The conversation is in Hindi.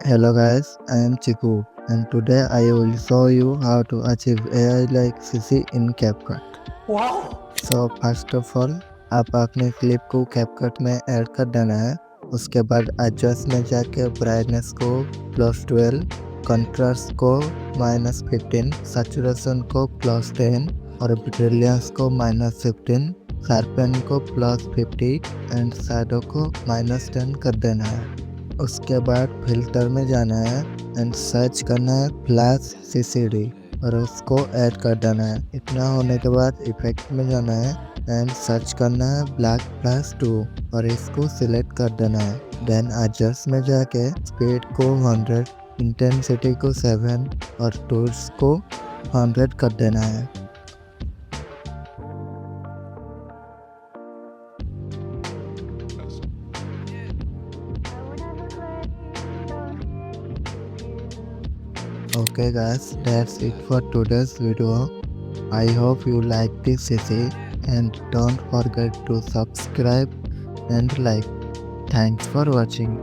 Hello guys, I am Chiku and today I will show you how to achieve AI like CC in CapCut. Wow! So first of all, आप अपने क्लिप को CapCut में ऐड कर देना है। उसके बाद एडजस्ट में जाके ब्राइटनेस को +12, कंट्रास्ट को -15, सैचुरेशन को +10 और ब्रिलियंस को -15, शार्पन को +50 एंड शैडो को -10 कर देना है। उसके बाद फिल्टर में जाना है एंड सर्च करना है फ्लैश CCD और उसको ऐड कर देना है। इतना होने के बाद इफेक्ट में जाना है एंड सर्च करना है ब्लैक+2 और इसको सिलेक्ट कर देना है। देन एडजस्ट में जाके स्पीड को 100, इंटेंसिटी को 7 और टूल्स को 100 कर देना है। Okay guys, that's it for today's video. I hope you like this CC and don't forget to subscribe and like. Thanks for watching.